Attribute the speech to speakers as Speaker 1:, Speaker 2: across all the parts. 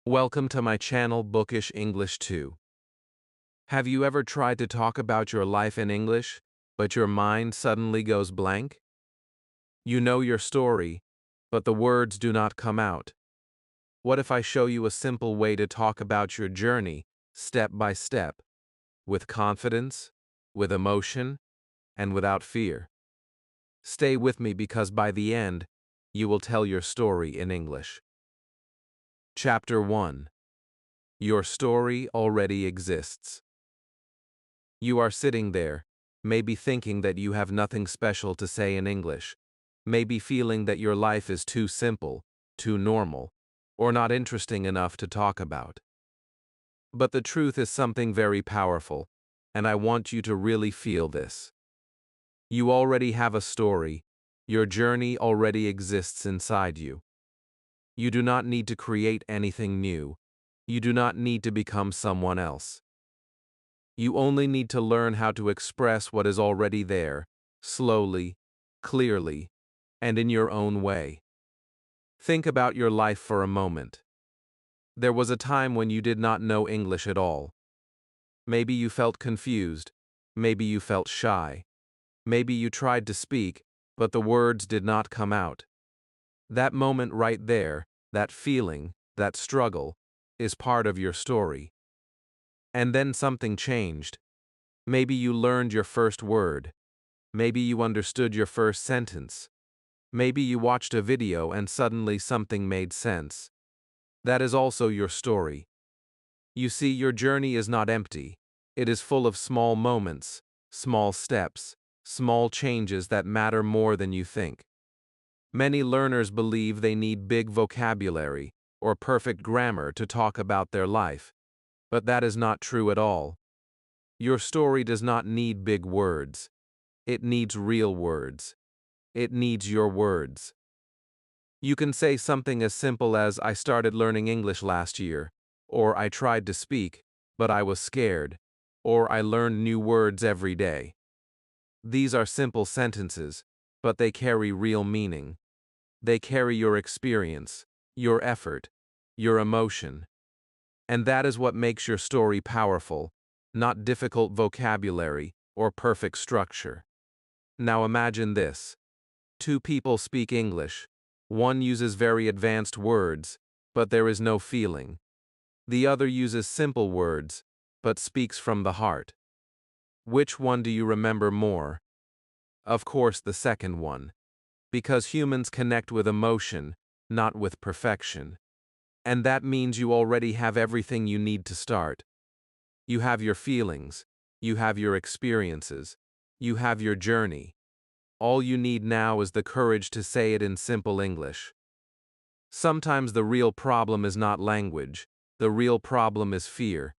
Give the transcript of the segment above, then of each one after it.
Speaker 1: Welcome to my channel Bookish English 2. Have you ever tried to talk about your life in English, but your mind suddenly goes blank? You know your story, but the words do not come out. What if I show you a simple way to talk about your journey, step by step, with confidence, with emotion, and without fear? Stay with me because by the end, you will tell your story in English. Chapter 1. Your story already exists. You are sitting there, maybe thinking that you have nothing special to say in English, maybe feeling that your life is too simple, too normal, or not interesting enough to talk about. But the truth is something very powerful, and I want you to really feel this. You already have a story, your journey already exists inside you. You do not need to create anything new, you do not need to become someone else. You only need to learn how to express what is already there, slowly, clearly, and in your own way. Think about your life for a moment. There was a time when you did not know English at all. Maybe you felt confused, maybe you felt shy, maybe you tried to speak, but the words did not come out. That moment right there, that feeling, that struggle, is part of your story. And then something changed. Maybe you learned your first word. Maybe you understood your first sentence. Maybe you watched a video and suddenly something made sense. That is also your story. You see, your journey is not empty. It is full of small moments, small steps, small changes that matter more than you think. Many learners believe they need big vocabulary or perfect grammar to talk about their life, but that is not true at all. Your story does not need big words. It needs real words. It needs your words. You can say something as simple as, "I started learning English last year," or "I tried to speak, but I was scared," or "I learned new words every day." These are simple sentences, but they carry real meaning. They carry your experience, your effort, your emotion. And that is what makes your story powerful, not difficult vocabulary or perfect structure. Now imagine this. Two people speak English. One uses very advanced words, but there is no feeling. The other uses simple words, but speaks from the heart. Which one do you remember more? Of course, the second one. Because humans connect with emotion, not with perfection. And that means you already have everything you need to start. You have your feelings, you have your experiences, you have your journey. All you need now is the courage to say it in simple English. Sometimes the real problem is not language, the real problem is fear.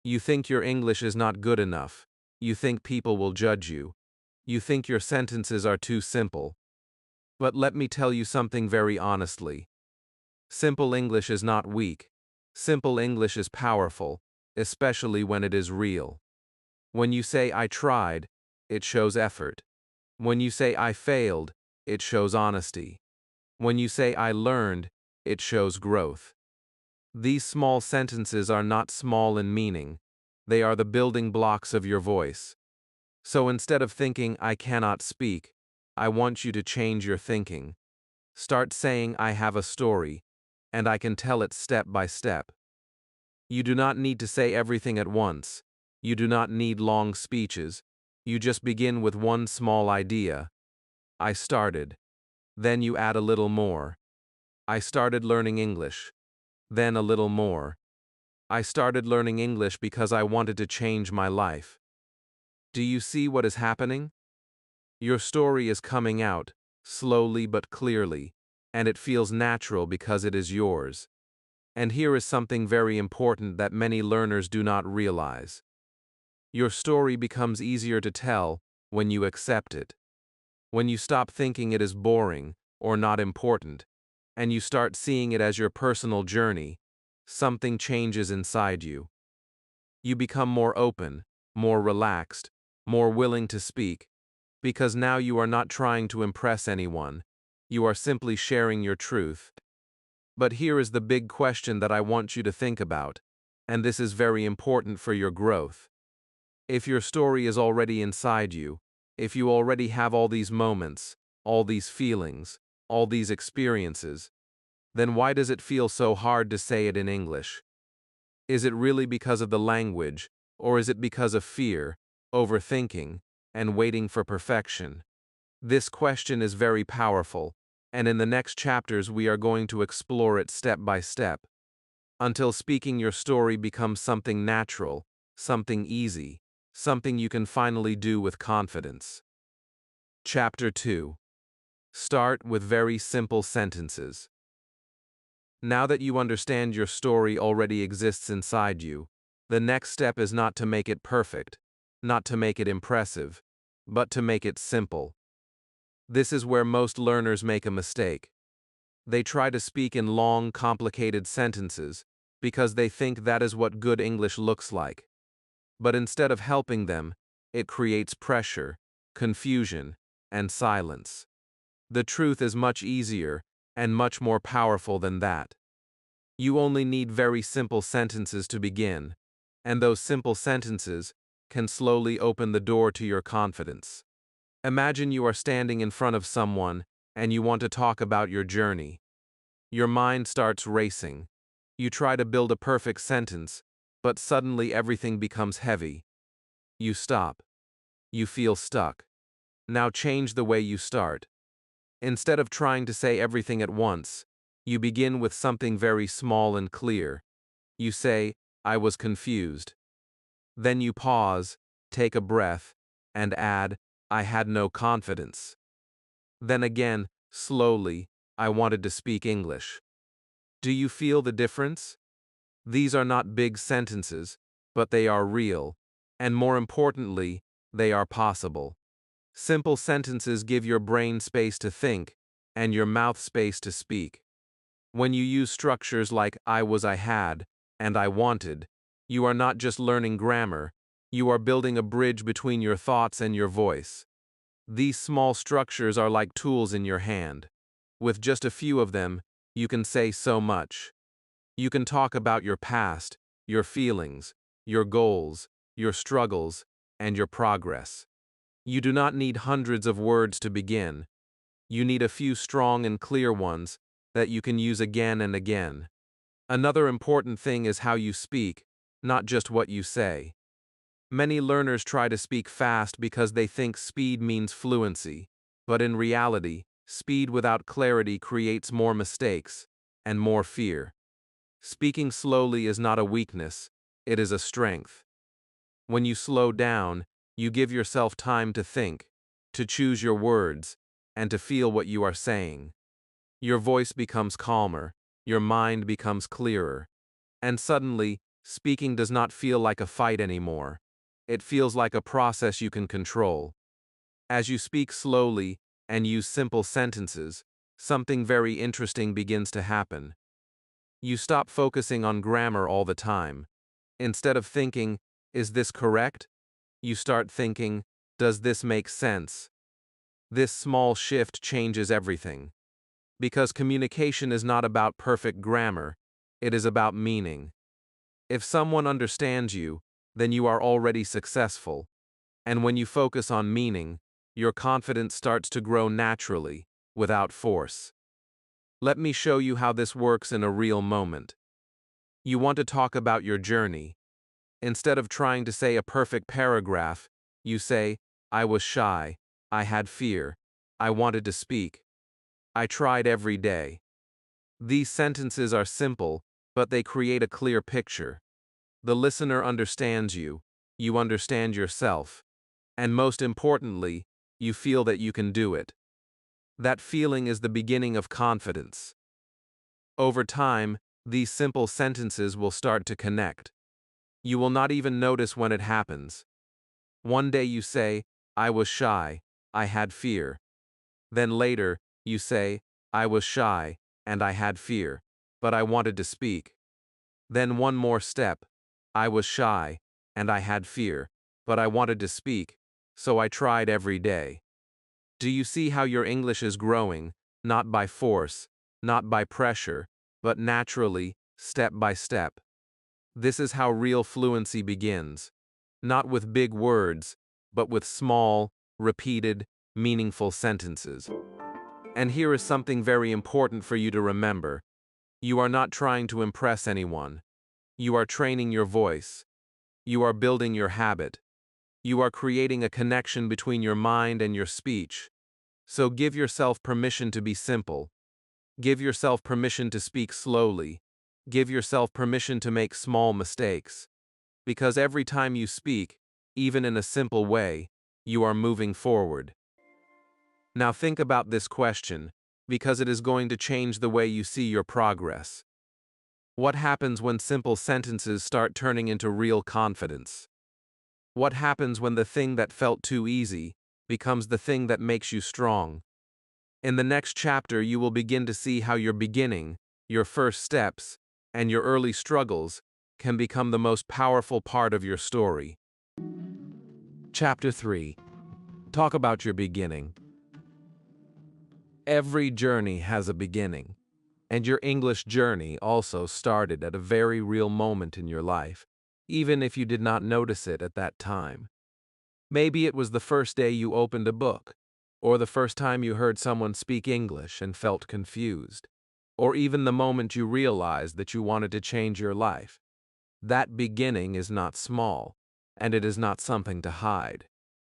Speaker 1: You think your English is not good enough, you think people will judge you, you think your sentences are too simple. But let me tell you something very honestly. Simple English is not weak. Simple English is powerful, especially when it is real. When you say "I tried," it shows effort. When you say "I failed," it shows honesty. When you say "I learned," it shows growth. These small sentences are not small in meaning. They are the building blocks of your voice. So instead of thinking "I cannot speak," I want you to change your thinking. Start saying "I have a story, and I can tell it step by step." You do not need to say everything at once. You do not need long speeches. You just begin with one small idea. I started. Then you add a little more. I started learning English. Then a little more. I started learning English because I wanted to change my life. Do you see what is happening? Your story is coming out, slowly but clearly, and it feels natural because it is yours. And here is something very important that many learners do not realize. Your story becomes easier to tell when you accept it. When you stop thinking it is boring or not important, and you start seeing it as your personal journey, something changes inside you. You become more open, more relaxed, more willing to speak, because now you are not trying to impress anyone, you are simply sharing your truth. But here is the big question that I want you to think about, and this is very important for your growth. If your story is already inside you, if you already have all these moments, all these feelings, all these experiences, then why does it feel so hard to say it in English? Is it really because of the language, or is it because of fear, overthinking, and waiting for perfection? This question is very powerful, and in the next chapters we are going to explore it step by step, until speaking your story becomes something natural, something easy, something you can finally do with confidence. Chapter 2. Start with very simple sentences. Now that you understand your story already exists inside you, the next step is not to make it perfect, not to make it impressive, but to make it simple. This is where most learners make a mistake. They try to speak in long, complicated sentences because they think that is what good English looks like. But instead of helping them, it creates pressure, confusion, and silence. The truth is much easier and much more powerful than that. You only need very simple sentences to begin, and those simple sentences can slowly open the door to your confidence. Imagine you are standing in front of someone and you want to talk about your journey. Your mind starts racing. You try to build a perfect sentence, but suddenly everything becomes heavy. You stop. You feel stuck. Now change the way you start. Instead of trying to say everything at once, you begin with something very small and clear. You say, "I was confused." Then you pause, take a breath, and add, "I had no confidence." Then again, slowly, "I wanted to speak English." Do you feel the difference? These are not big sentences, but they are real, and more importantly, they are possible. Simple sentences give your brain space to think, and your mouth space to speak. When you use structures like I was, I had, and I wanted, you are not just learning grammar, you are building a bridge between your thoughts and your voice. These small structures are like tools in your hand. With just a few of them, you can say so much. You can talk about your past, your feelings, your goals, your struggles, and your progress. You do not need hundreds of words to begin. You need a few strong and clear ones that you can use again and again. Another important thing is how you speak, not just what you say. Many learners try to speak fast because they think speed means fluency, but in reality, speed without clarity creates more mistakes and more fear. Speaking slowly is not a weakness, it is a strength. When you slow down, you give yourself time to think, to choose your words, and to feel what you are saying. Your voice becomes calmer, your mind becomes clearer, and suddenly, speaking does not feel like a fight anymore. It feels like a process you can control. As you speak slowly and use simple sentences, something very interesting begins to happen. You stop focusing on grammar all the time. Instead of thinking, "Is this correct?" you start thinking, "Does this make sense?" This small shift changes everything. Because communication is not about perfect grammar, it is about meaning. If someone understands you, then you are already successful. And when you focus on meaning, your confidence starts to grow naturally, without force. Let me show you how this works in a real moment. You want to talk about your journey. Instead of trying to say a perfect paragraph, you say, "I was shy, I had fear, I wanted to speak, I tried every day." These sentences are simple, but they create a clear picture. The listener understands you understand yourself, and most importantly, you feel that you can do it. That feeling is the beginning of confidence. Over time, these simple sentences will start to connect. You will not even notice when it happens. One day you say, "I was shy, I had fear." Then later, you say, "I was shy, and I had fear, but I wanted to speak." Then one more step, "I was shy, and I had fear, but I wanted to speak, so I tried every day." Do you see how your English is growing, not by force, not by pressure, but naturally, step by step. This is how real fluency begins, not with big words, but with small, repeated, meaningful sentences. And here is something very important for you to remember. You are not trying to impress anyone. You are training your voice. You are building your habit. You are creating a connection between your mind and your speech. So give yourself permission to be simple. Give yourself permission to speak slowly. Give yourself permission to make small mistakes. Because every time you speak, even in a simple way, you are moving forward. Now think about this question, because it is going to change the way you see your progress. What happens when simple sentences start turning into real confidence? What happens when the thing that felt too easy becomes the thing that makes you strong? In the next chapter, you will begin to see how your beginning, your first steps, and your early struggles can become the most powerful part of your story. Chapter 3. Talk about your beginning. Every journey has a beginning, and your English journey also started at a very real moment in your life, even if you did not notice it at that time. Maybe it was the first day you opened a book, or the first time you heard someone speak English and felt confused, or even the moment you realized that you wanted to change your life. That beginning is not small, and it is not something to hide.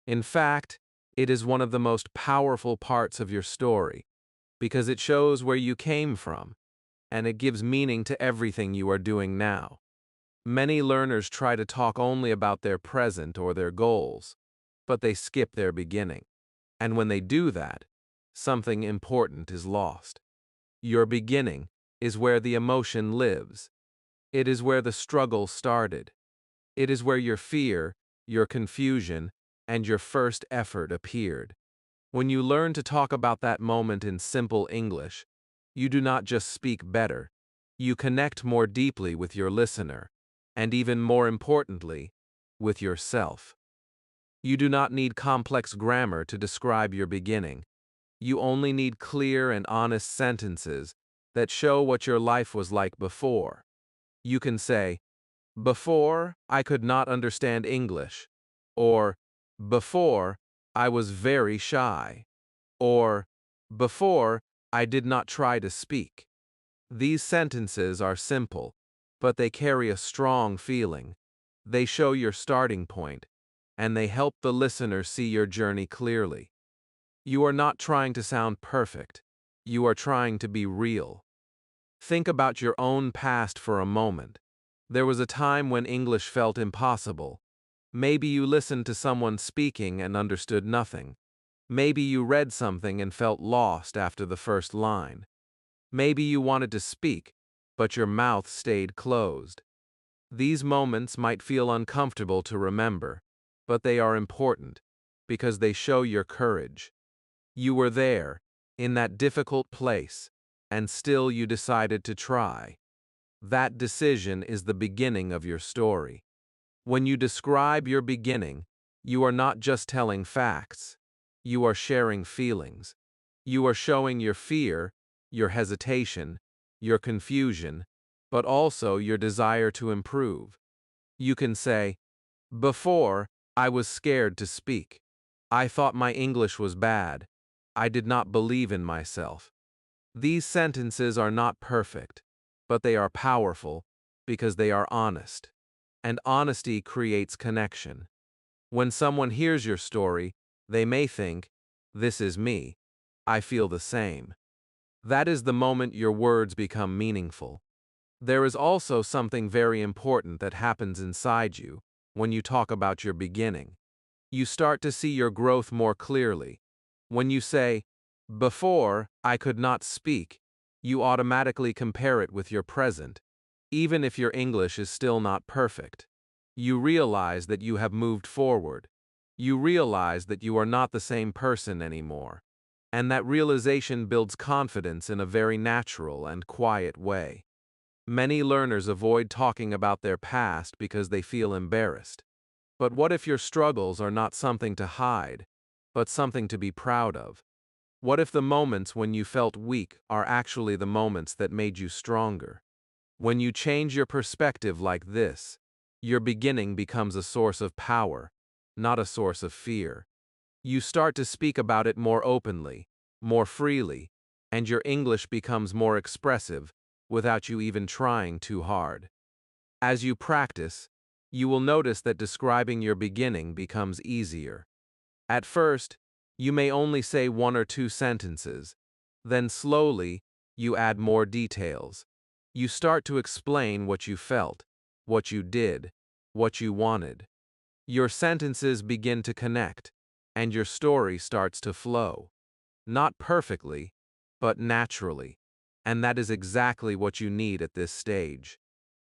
Speaker 1: In fact, it is one of the most powerful parts of your story, because it shows where you came from, and it gives meaning to everything you are doing now. Many learners try to talk only about their present or their goals, but they skip their beginning. And when they do that, something important is lost. Your beginning is where the emotion lives. It is where the struggle started. It is where your fear, your confusion, and your first effort appeared. When you learn to talk about that moment in simple English, you do not just speak better, you connect more deeply with your listener, and even more importantly, with yourself. You do not need complex grammar to describe your beginning. You only need clear and honest sentences that show what your life was like before. You can say, "Before, I could not understand English," or "Before, I was very shy," or "Before, I did not try to speak." These sentences are simple, but they carry a strong feeling. They show your starting point, and they help the listener see your journey clearly. You are not trying to sound perfect. You are trying to be real. Think about your own past for a moment. There was a time when English felt impossible. Maybe you listened to someone speaking and understood nothing. Maybe you read something and felt lost after the first line. Maybe you wanted to speak, but your mouth stayed closed. These moments might feel uncomfortable to remember, but they are important because they show your courage. You were there, in that difficult place, and still you decided to try. That decision is the beginning of your story. When you describe your beginning, you are not just telling facts. You are sharing feelings. You are showing your fear, your hesitation, your confusion, but also your desire to improve. You can say, "Before, I was scared to speak. I thought my English was bad. I did not believe in myself." These sentences are not perfect, but they are powerful because they are honest. And honesty creates connection. When someone hears your story, they may think, "This is me. I feel the same." That is the moment your words become meaningful. There is also something very important that happens inside you when you talk about your beginning. You start to see your growth more clearly. When you say, "Before, I could not speak," you automatically compare it with your present, even if your English is still not perfect. You realize that you have moved forward. You realize that you are not the same person anymore. And that realization builds confidence in a very natural and quiet way. Many learners avoid talking about their past because they feel embarrassed. But what if your struggles are not something to hide, but something to be proud of? What if the moments when you felt weak are actually the moments that made you stronger? When you change your perspective like this, your beginning becomes a source of power, not a source of fear. You start to speak about it more openly, more freely, and your English becomes more expressive without you even trying too hard. As you practice, you will notice that describing your beginning becomes easier. At first, you may only say one or two sentences. Then slowly, you add more details. You start to explain what you felt, what you did, what you wanted. Your sentences begin to connect, and your story starts to flow. Not perfectly, but naturally. And that is exactly what you need at this stage.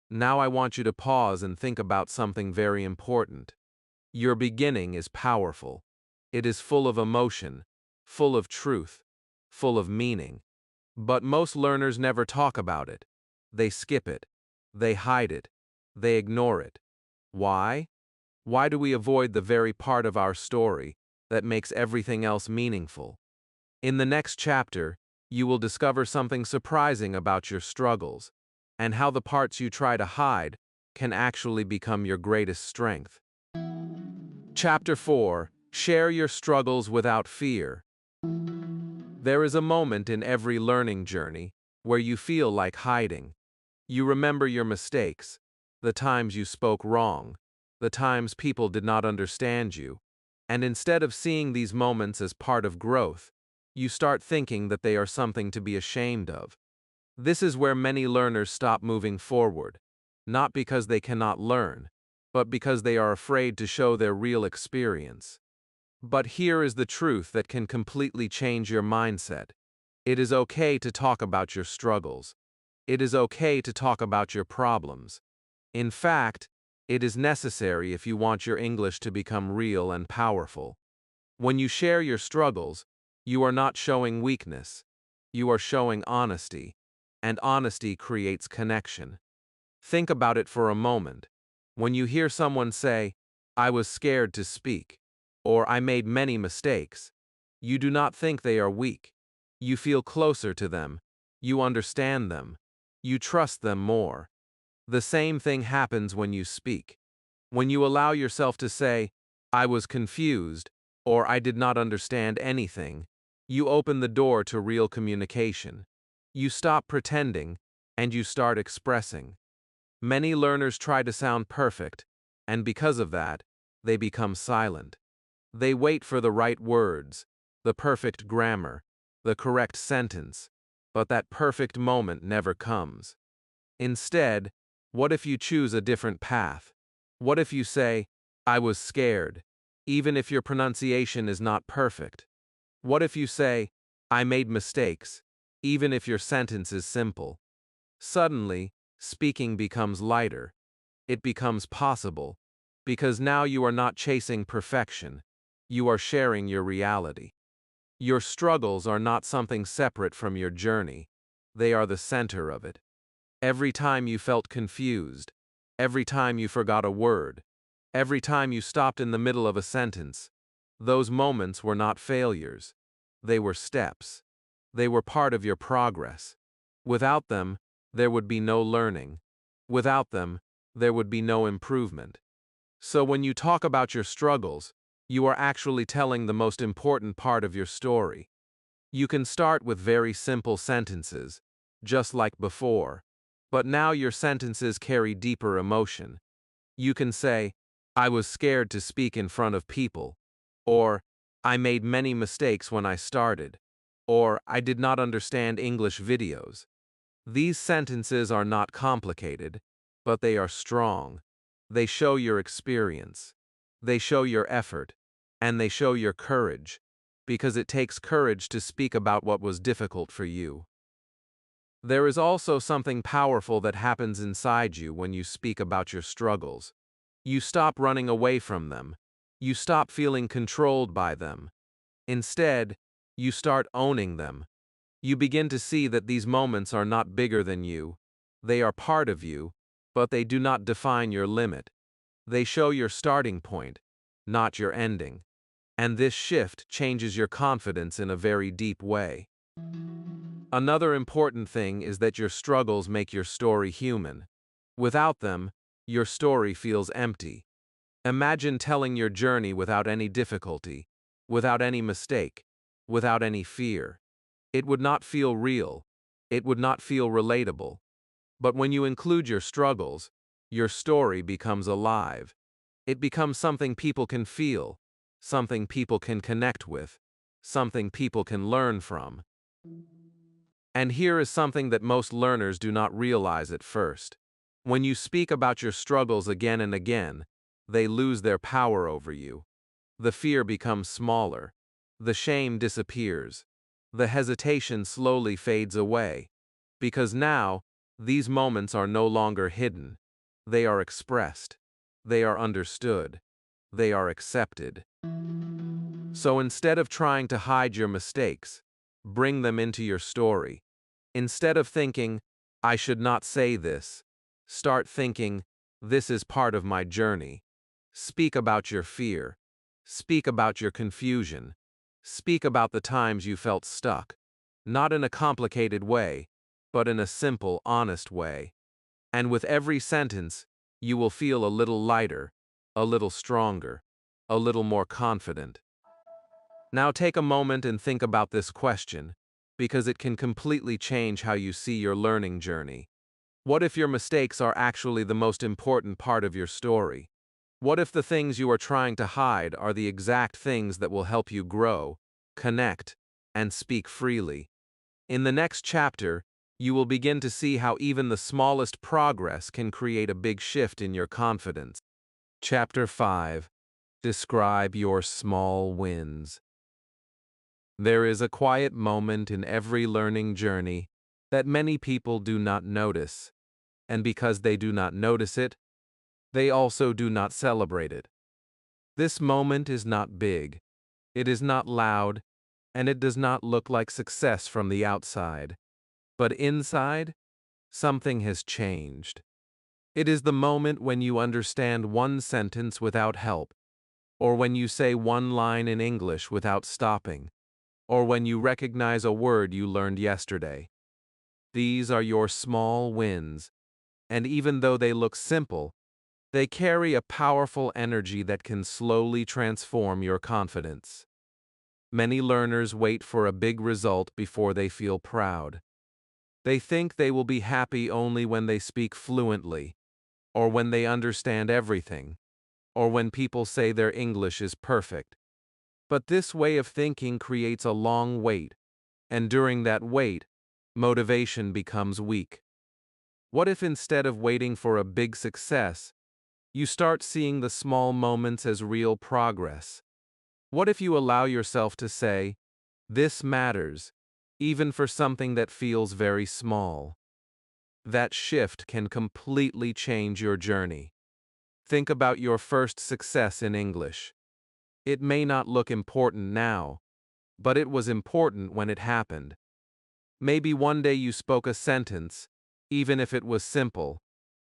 Speaker 1: Now I want you to pause and think about something very important. Your beginning is powerful. It is full of emotion, full of truth, full of meaning. But most learners never talk about it. They skip it. They hide it. They ignore it. Why? Why do we avoid the very part of our story that makes everything else meaningful? In the next chapter, you will discover something surprising about your struggles and how the parts you try to hide can actually become your greatest strength. Chapter 4: Share your struggles without fear. There is a moment in every learning journey where you feel like hiding. You remember your mistakes, the times you spoke wrong, the times people did not understand you, and instead of seeing these moments as part of growth, you start thinking that they are something to be ashamed of. This is where many learners stop moving forward, not because they cannot learn, but because they are afraid to show their real experience. But here is the truth that can completely change your mindset. It is okay to talk about your struggles. It is okay to talk about your problems. In fact, it is necessary if you want your English to become real and powerful. When you share your struggles, you are not showing weakness. You are showing honesty, and honesty creates connection. Think about it for a moment. When you hear someone say, "I was scared to speak," or "I made many mistakes," you do not think they are weak. You feel closer to them. You understand them. You trust them more. The same thing happens when you speak. When you allow yourself to say, "I was confused," or "I did not understand anything," you open the door to real communication. You stop pretending, and you start expressing. Many learners try to sound perfect, and because of that, they become silent. They wait for the right words, the perfect grammar, the correct sentence, but that perfect moment never comes. Instead, what if you choose a different path? What if you say, "I was scared," even if your pronunciation is not perfect? What if you say, "I made mistakes," even if your sentence is simple? Suddenly, speaking becomes lighter. It becomes possible, because now you are not chasing perfection. You are sharing your reality. Your struggles are not something separate from your journey. They are the center of it. Every time you felt confused, every time you forgot a word, every time you stopped in the middle of a sentence, those moments were not failures. They were steps. They were part of your progress. Without them, there would be no learning. Without them, there would be no improvement. So when you talk about your struggles, you are actually telling the most important part of your story. You can start with very simple sentences, just like before, but now your sentences carry deeper emotion. You can say, "I was scared to speak in front of people," or "I made many mistakes when I started," or "I did not understand English videos." These sentences are not complicated, but they are strong. They show your experience. They show your effort, and they show your courage, because it takes courage to speak about what was difficult for you. There is also something powerful that happens inside you when you speak about your struggles. You stop running away from them. You stop feeling controlled by them. Instead, you start owning them. You begin to see that these moments are not bigger than you. They are part of you, but they do not define your limit. They show your starting point, not your ending. And this shift changes your confidence in a very deep way. Another important thing is that your struggles make your story human. Without them, your story feels empty. Imagine telling your journey without any difficulty, without any mistake, without any fear. It would not feel real. It would not feel relatable. But when you include your struggles, your story becomes alive. It becomes something people can feel, something people can connect with, something people can learn from. And here is something that most learners do not realize at first. When you speak about your struggles again and again, they lose their power over you. The fear becomes smaller. The shame disappears. The hesitation slowly fades away. Because now, these moments are no longer hidden. They are expressed. They are understood. They are accepted. So instead of trying to hide your mistakes, bring them into your story. Instead of thinking, I should not say this, start thinking, this is part of my journey. Speak about your fear. Speak about your confusion. Speak about the times you felt stuck. Not in a complicated way, but in a simple, honest way. And with every sentence, you will feel a little lighter, a little stronger, a little more confident. Now take a moment and think about this question, because it can completely change how you see your learning journey. What if your mistakes are actually the most important part of your story? What if the things you are trying to hide are the exact things that will help you grow, connect, and speak freely? In the next chapter, you will begin to see how even the smallest progress can create a big shift in your confidence. Chapter 5. Describe your small wins. There is a quiet moment in every learning journey that many people do not notice, and because they do not notice it, they also do not celebrate it. This moment is not big, it is not loud, and it does not look like success from the outside. But inside, something has changed. It is the moment when you understand one sentence without help, or when you say one line in English without stopping, or when you recognize a word you learned yesterday. These are your small wins, and even though they look simple, they carry a powerful energy that can slowly transform your confidence. Many learners wait for a big result before they feel proud. They think they will be happy only when they speak fluently, or when they understand everything, or when people say their English is perfect. But this way of thinking creates a long wait, and during that wait, motivation becomes weak. What if instead of waiting for a big success, you start seeing the small moments as real progress? What if you allow yourself to say, this matters, even for something that feels very small? That shift can completely change your journey. Think about your first success in English. It may not look important now, but it was important when it happened. Maybe one day you spoke a sentence, even if it was simple,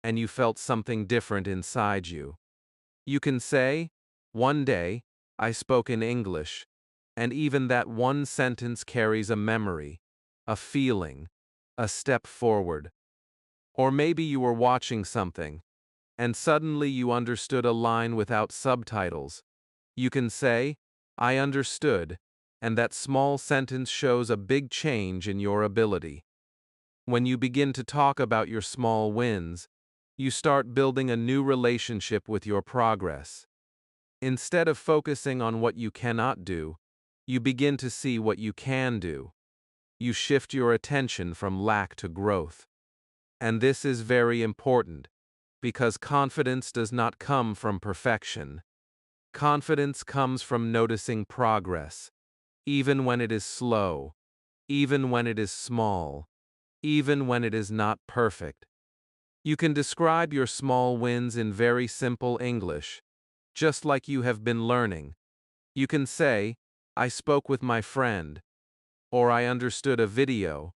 Speaker 1: and you felt something different inside you. You can say, one day, I spoke in English, and even that one sentence carries a memory, a feeling, a step forward. Or maybe you were watching something, and suddenly you understood a line without subtitles. You can say, I understood, and that small sentence shows a big change in your ability. When you begin to talk about your small wins, you start building a new relationship with your progress. Instead of focusing on what you cannot do, you begin to see what you can do. You shift your attention from lack to growth. And this is very important, because confidence does not come from perfection. Confidence comes from noticing progress, even when it is slow, even when it is small, even when it is not perfect. You can describe your small wins in very simple English, just like you have been learning. You can say, I spoke with my friend, or I understood a video,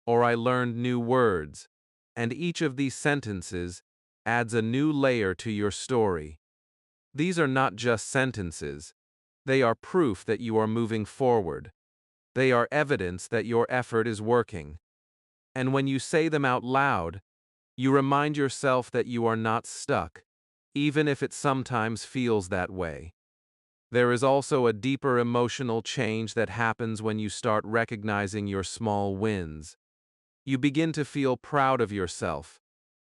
Speaker 1: or I learned new words, and each of these sentences adds a new layer to your story. These are not just sentences, They are proof that you are moving forward. They are evidence that your effort is working. And when you say them out loud, you remind yourself that you are not stuck, even if it sometimes feels that way. There is also a deeper emotional change that happens when you start recognizing your small wins. You begin to feel proud of yourself,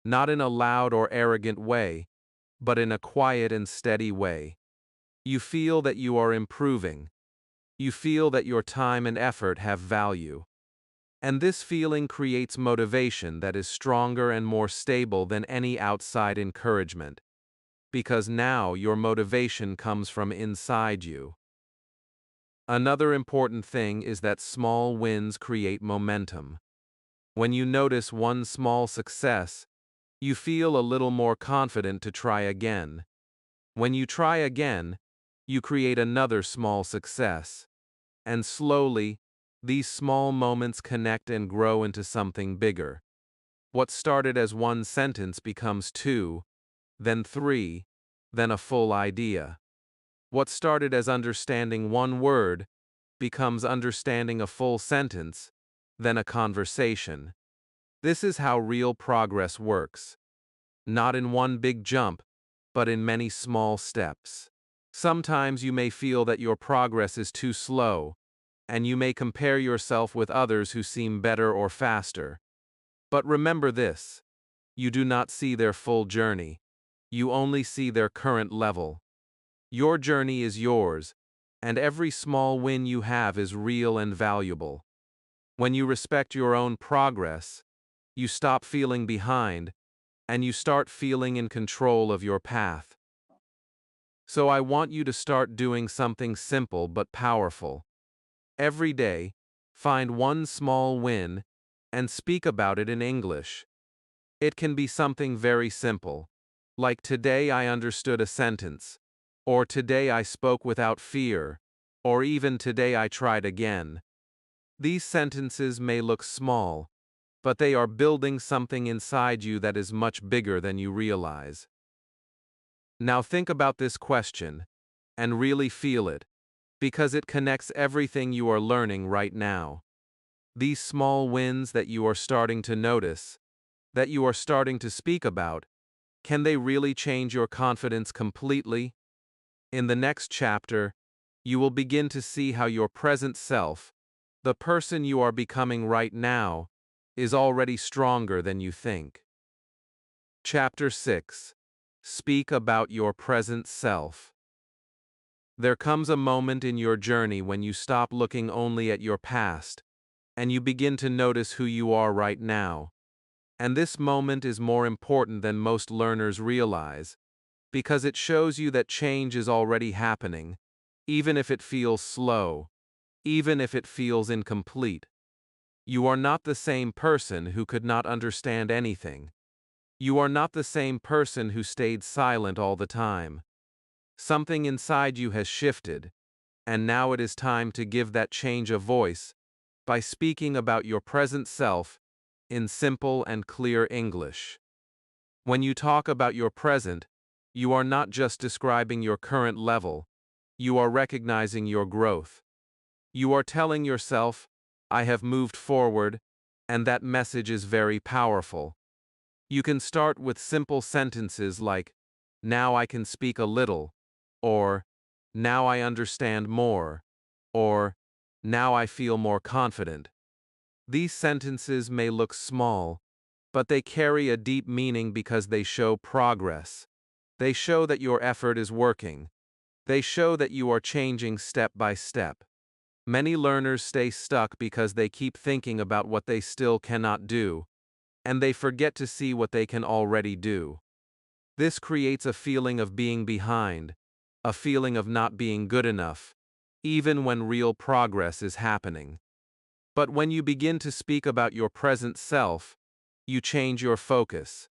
Speaker 1: not in a loud or arrogant way, but in a quiet and steady way. You feel that you are improving. You feel that your time and effort have value. And this feeling creates motivation that is stronger and more stable than any outside encouragement, because now your motivation comes from inside you. Another important thing is that small wins create momentum. When you notice one small success, you feel a little more confident to try again. When you try again, you create another small success. And slowly, these small moments connect and grow into something bigger. What started as one sentence becomes two, then three, then a full idea. What started as understanding one word becomes understanding a full sentence, then a conversation. This is how real progress works. Not in one big jump, but in many small steps. Sometimes you may feel that your progress is too slow, and you may compare yourself with others who seem better or faster. But remember this: you do not see their full journey. You only see their current level. Your journey is yours, and every small win you have is real and valuable. When you respect your own progress, you stop feeling behind, and you start feeling in control of your path. So I want you to start doing something simple but powerful. Every day, find one small win and speak about it in English. It can be something very simple, like today I understood a sentence, or today I spoke without fear, or even today I tried again. These sentences may look small, but they are building something inside you that is much bigger than you realize. Now think about this question, and really feel it, because it connects everything you are learning right now. These small wins that you are starting to notice, that you are starting to speak about, can they really change your confidence completely? In the next chapter, you will begin to see how your present self, the person you are becoming right now, is already stronger than you think. Chapter 6. Speak about your present self. There comes a moment in your journey when you stop looking only at your past, and you begin to notice who you are right now. And this moment is more important than most learners realize, because it shows you that change is already happening, even if it feels slow, even if it feels incomplete. You are not the same person who could not understand anything. You are not the same person who stayed silent all the time. Something inside you has shifted, and now it is time to give that change a voice by speaking about your present self in simple and clear English. When you talk about your present, you are not just describing your current level, you are recognizing your growth. You are telling yourself, I have moved forward, and that message is very powerful. You can start with simple sentences like, now I can speak a little, or now I understand more, or now I feel more confident. These sentences may look small, but they carry a deep meaning because they show progress. They show that your effort is working. They show that you are changing step by step. Many learners stay stuck because they keep thinking about what they still cannot do, and they forget to see what they can already do. This creates a feeling of being behind, a feeling of not being good enough, even when real progress is happening. But when you begin to speak about your present self, you change your focus.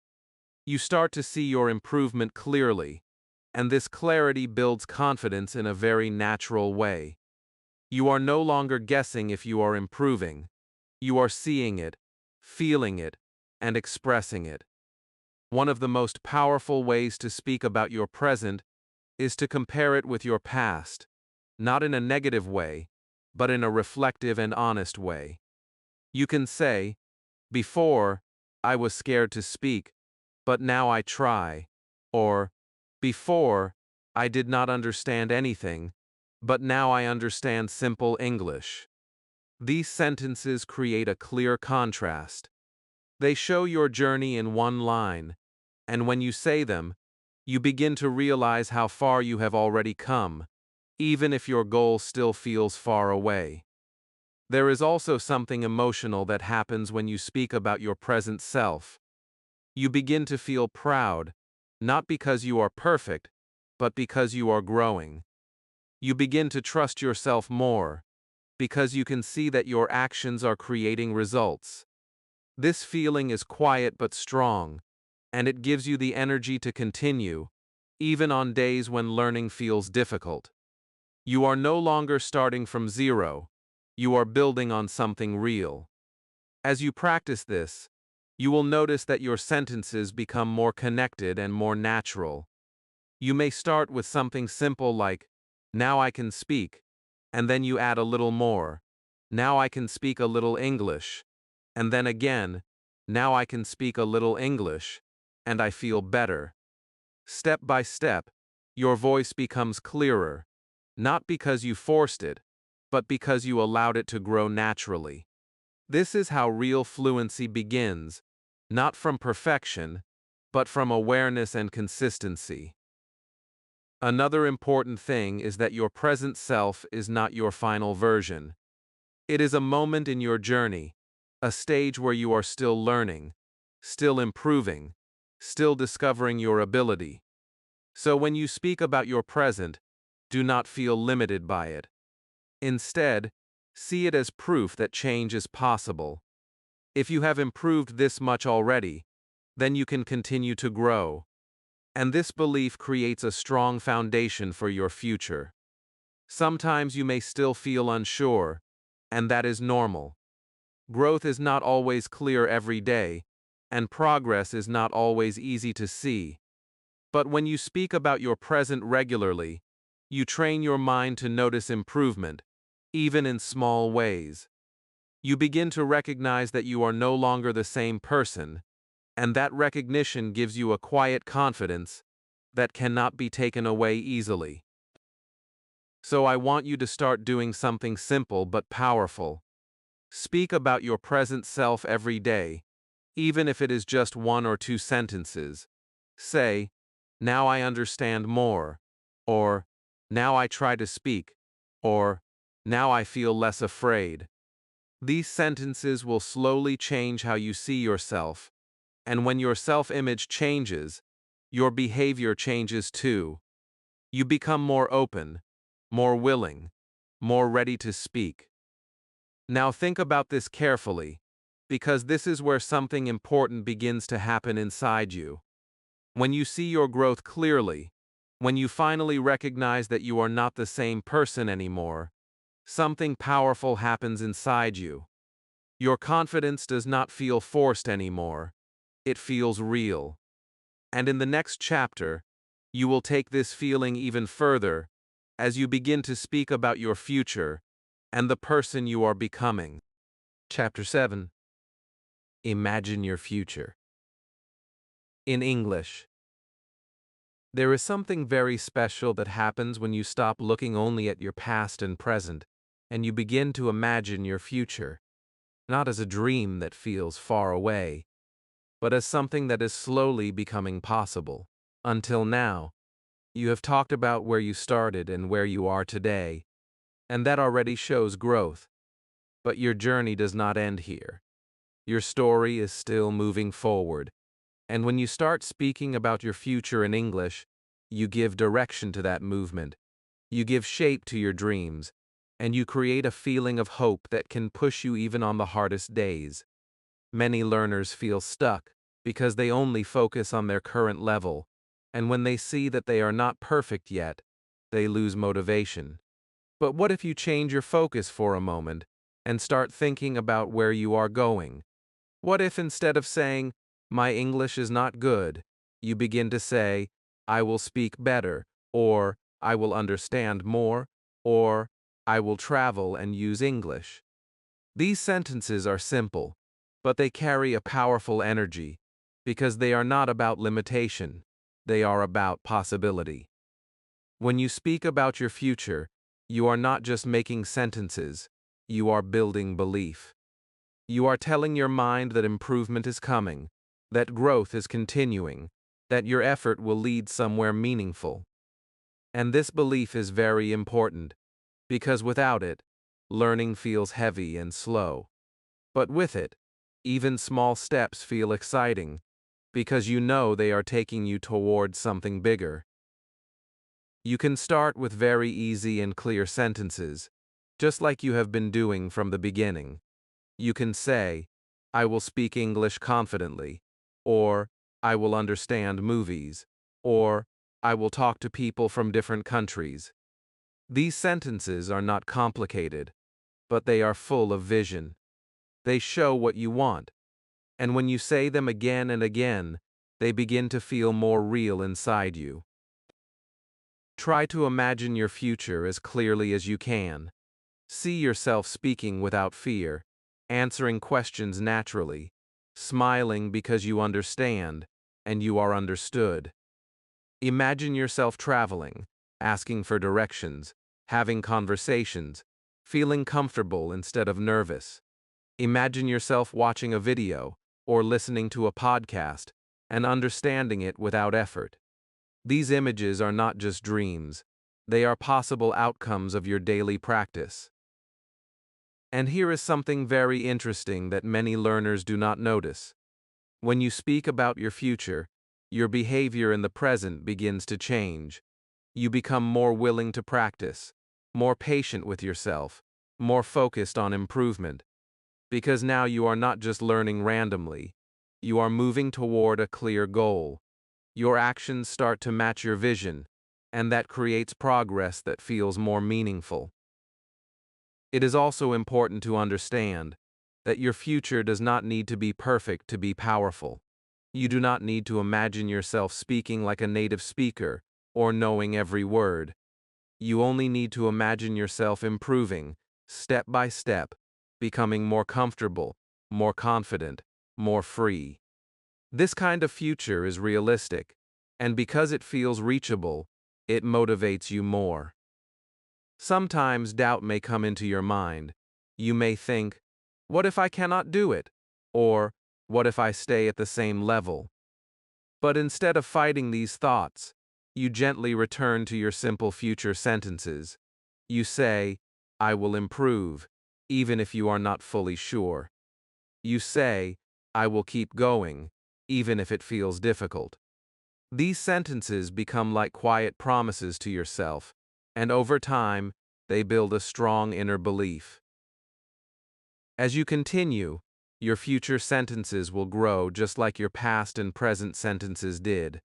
Speaker 1: You start to see your improvement clearly, and this clarity builds confidence in a very natural way. You are no longer guessing if you are improving. You are seeing it, feeling it, and expressing it. One of the most powerful ways to speak about your present is to compare it with your past. not in a negative way, but in a reflective and honest way. You can say, "Before, I was scared to speak, but now I try." Or, "Before, I did not understand anything, but now I understand simple English." These sentences create a clear contrast. They show your journey in one line, and when you say them, you begin to realize how far you have already come, even if your goal still feels far away. There is also something emotional that happens when you speak about your present self. You begin to feel proud, not because you are perfect, but because you are growing. You begin to trust yourself more, because you can see that your actions are creating results. This feeling is quiet but strong, and it gives you the energy to continue, even on days when learning feels difficult. You are no longer starting from zero, you are building on something real. As you practice this, you will notice that your sentences become more connected and more natural. You may start with something simple like, "Now I can speak," and then you add a little more, "Now I can speak a little English," and then again, "Now I can speak a little English, and I feel better." Step by step, your voice becomes clearer, not because you forced it, but because you allowed it to grow naturally. This is how real fluency begins, not from perfection, but from awareness and consistency. Another important thing is that your present self is not your final version. It is a moment in your journey, a stage where you are still learning, still improving, still discovering your ability. So when you speak about your present, do not feel limited by it. Instead, see it as proof that change is possible. If you have improved this much already, then you can continue to grow. And this belief creates a strong foundation for your future. Sometimes you may still feel unsure, and that is normal. Growth is not always clear every day, and progress is not always easy to see. But when you speak about your present regularly, you train your mind to notice improvement, even in small ways. You begin to recognize that you are no longer the same person, and that recognition gives you a quiet confidence that cannot be taken away easily. So I want you to start doing something simple but powerful. Speak about your present self every day, even if it is just 1 or 2 sentences. Say, "Now I understand more," or "Now I try to speak," or "Now I feel less afraid." These sentences will slowly change how you see yourself, and when your self-image changes, your behavior changes too. You become more open, more willing, more ready to speak. Now think about this carefully, because this is where something important begins to happen inside you. When you see your growth clearly, when you finally recognize that you are not the same person anymore, something powerful happens inside you. Your confidence does not feel forced anymore, it feels real. And in the next chapter, you will take this feeling even further as you begin to speak about your future and the person you are becoming. Chapter 7. Imagine your future. In English, there is something very special that happens when you stop looking only at your past and present, and you begin to imagine your future, not as a dream that feels far away, but as something that is slowly becoming possible. Until now, you have talked about where you started and where you are today, and that already shows growth. But your journey does not end here. Your story is still moving forward, and when you start speaking about your future in English, you give direction to that movement, you give shape to your dreams, and you create a feeling of hope that can push you even on the hardest days. Many learners feel stuck because they only focus on their current level, and when they see that they are not perfect yet, they lose motivation. But what if you change your focus for a moment and start thinking about where you are going? What if instead of saying, "My English is not good," you begin to say, "I will speak better," or "I will understand more"? or I will travel and use English. These sentences are simple, but they carry a powerful energy because they are not about limitation, they are about possibility. When you speak about your future, you are not just making sentences, you are building belief. You are telling your mind that improvement is coming, that growth is continuing, that your effort will lead somewhere meaningful. And this belief is very important, because without it, learning feels heavy and slow. But with it, even small steps feel exciting, because you know they are taking you towards something bigger. You can start with very easy and clear sentences, just like you have been doing from the beginning. You can say, I will speak English confidently, or I will understand movies, or I will talk to people from different countries. These sentences are not complicated, but they are full of vision. They show what you want, and when you say them again and again, they begin to feel more real inside you. Try to imagine your future as clearly as you can. See yourself speaking without fear, answering questions naturally, smiling because you understand, and you are understood. Imagine yourself traveling, asking for directions, having conversations, feeling comfortable instead of nervous. Imagine yourself watching a video or listening to a podcast and understanding it without effort. These images are not just dreams, they are possible outcomes of your daily practice. And here is something very interesting that many learners do not notice. When you speak about your future, your behavior in the present begins to change. You become more willing to practice, more patient with yourself, more focused on improvement. Because now you are not just learning randomly, you are moving toward a clear goal. Your actions start to match your vision, and that creates progress that feels more meaningful. It is also important to understand that your future does not need to be perfect to be powerful. You do not need to imagine yourself speaking like a native speaker or knowing every word. You only need to imagine yourself improving, step by step, becoming more comfortable, more confident, more free. This kind of future is realistic, and because it feels reachable, it motivates you more. Sometimes doubt may come into your mind. You may think, what if I cannot do it? Or, what if I stay at the same level? But instead of fighting these thoughts, you gently return to your simple future sentences. You say, I will improve, even if you are not fully sure. You say, I will keep going, even if it feels difficult. These sentences become like quiet promises to yourself, and over time, they build a strong inner belief. As you continue, your future sentences will grow just like your past and present sentences did.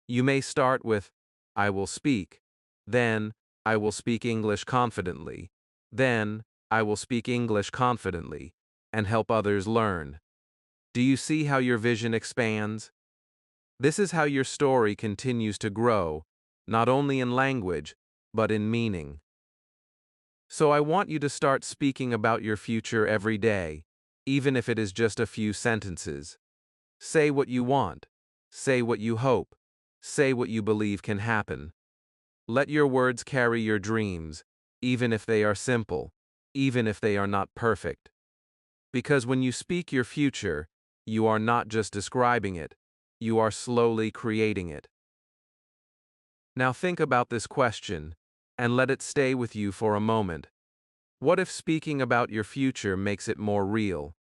Speaker 1: You may start with, I will speak, then, I will speak English confidently, then, I will speak English confidently, and help others learn. Do you see how your vision expands? This is how your story continues to grow, not only in language, but in meaning. So I want you to start speaking about your future every day, even if it is just a few sentences. Say what you want. Say what you hope. Say what you believe can happen. Let your words carry your dreams, even if they are simple, even if they are not perfect. Because when you speak your future, you are not just describing it, you are slowly creating it. Now think about this question, and let it stay with you for a moment. What if speaking about your future makes it more real?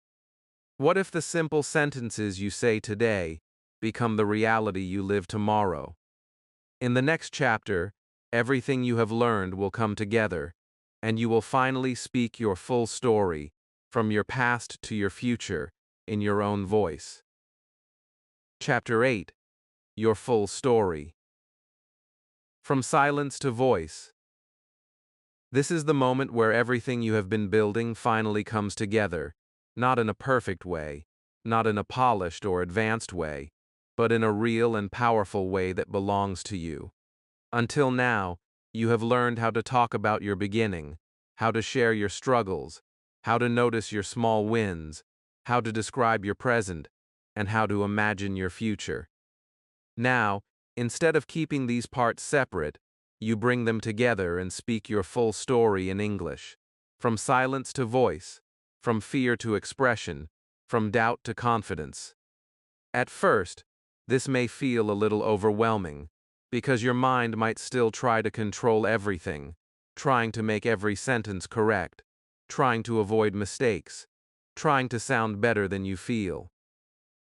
Speaker 1: What if the simple sentences you say today become the reality you live tomorrow? In the next chapter, everything you have learned will come together, and you will finally speak your full story, from your past to your future, in your own voice. Chapter 8. Your Full Story. From Silence to Voice. This is the moment where everything you have been building finally comes together, not in a perfect way, not in a polished or advanced way, but in a real and powerful way that belongs to you. Until now, You have learned how to talk about your beginning, how to share your struggles, how to notice your small wins, how to describe your present, and how to imagine your future. Now, instead of keeping these parts separate, you bring them together and speak your full story in English. From silence to voice, from fear to expression, from doubt to confidence. At first, this may feel a little overwhelming, because your mind might still try to control everything, trying to make every sentence correct, trying to avoid mistakes, trying to sound better than you feel.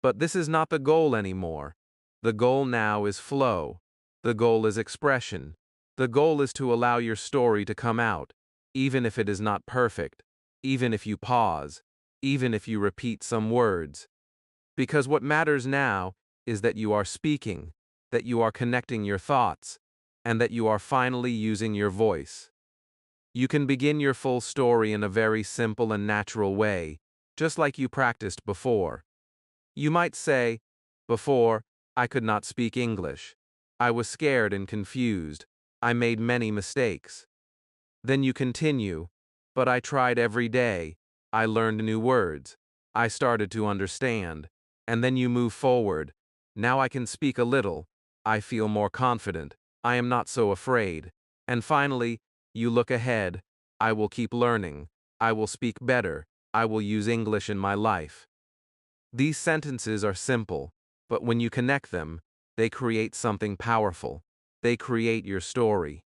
Speaker 1: But this is not the goal anymore. The goal now is flow. The goal is expression. The goal is to allow your story to come out, even if it is not perfect, even if you pause, even if you repeat some words. Because what matters now is that you are speaking, that you are connecting your thoughts, and that you are finally using your voice. You can begin your full story in a very simple and natural way, just like you practiced before. You might say, "Before, I could not speak English. I was scared and confused. I made many mistakes." Then you continue, "But I tried every day. I learned new words. I started to understand." And then you move forward. "Now I can speak a little. I feel more confident. I am not so afraid." And finally, you look ahead. "I will keep learning. I will speak better. I will use English in my life." These sentences are simple, but when you connect them, they create something powerful. They create your story.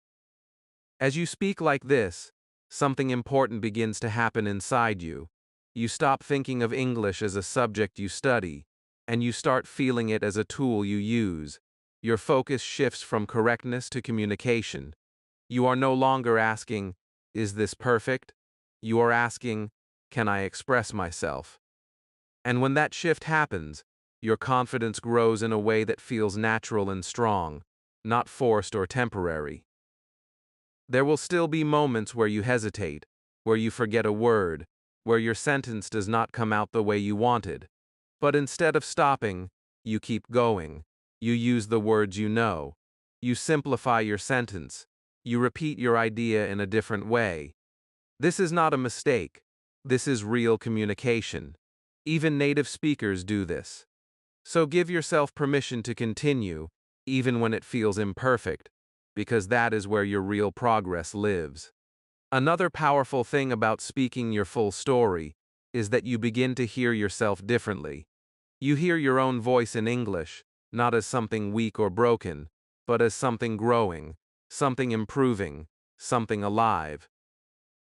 Speaker 1: As you speak like this, something important begins to happen inside you. You stop thinking of English as a subject you study, and you start feeling it as a tool you use. Your focus shifts from correctness to communication. You are no longer asking, "Is this perfect?" You are asking, "Can I express myself?" And when that shift happens, your confidence grows in a way that feels natural and strong, not forced or temporary. There will still be moments where you hesitate, where you forget a word, where your sentence does not come out the way you wanted. But instead of stopping, you keep going. You use the words you know. You simplify your sentence. You repeat your idea in a different way. This is not a mistake. This is real communication. Even native speakers do this. So give yourself permission to continue, even when it feels imperfect, because that is where your real progress lives. Another powerful thing about speaking your full story is that you begin to hear yourself differently. You hear your own voice in English, not as something weak or broken, but as something growing, something improving, something alive.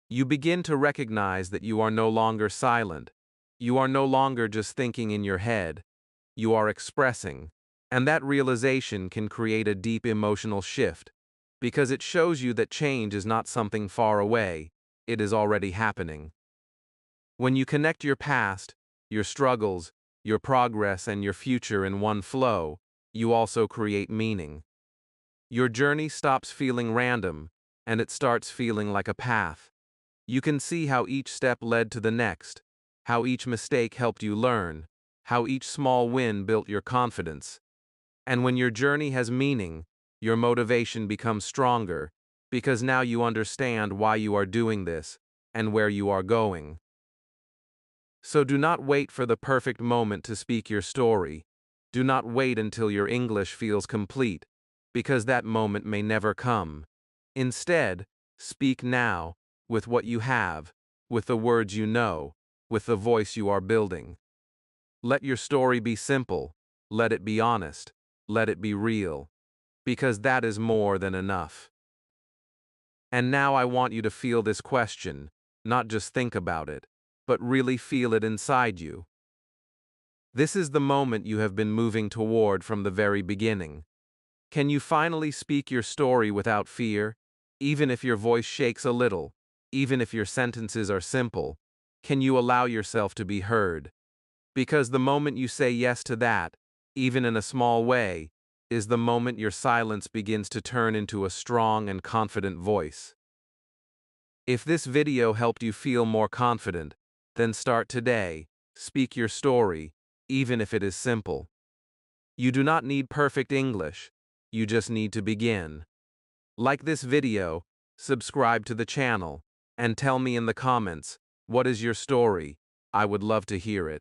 Speaker 1: You begin to recognize that you are no longer silent. You are no longer just thinking in your head. You are expressing. And that realization can create a deep emotional shift, because it shows you that change is not something far away, it is already happening. When you connect your past, your struggles, your progress, and your future in one flow, you also create meaning. Your journey stops feeling random, and it starts feeling like a path. You can see how each step led to the next, how each mistake helped you learn, how each small win built your confidence. And when your journey has meaning, your motivation becomes stronger, because now you understand why you are doing this and where you are going. So do not wait for the perfect moment to speak your story. Do not wait until your English feels complete, because that moment may never come. Instead, speak now, with what you have, with the words you know, with the voice you are building. Let your story be simple, let it be honest, let it be real, because that is more than enough. And now I want you to feel this question, not just think about it, but really feel it inside you. This is the moment you have been moving toward from the very beginning. Can you finally speak your story without fear? Even if your voice shakes a little, even if your sentences are simple, can you allow yourself to be heard? Because the moment you say yes to that, even in a small way, is the moment your silence begins to turn into a strong and confident voice. If this video helped you feel more confident, then start today. Speak your story, even if it is simple. You do not need perfect English, you just need to begin. Like this video, subscribe to the channel, and tell me in the comments, what is your story? I would love to hear it.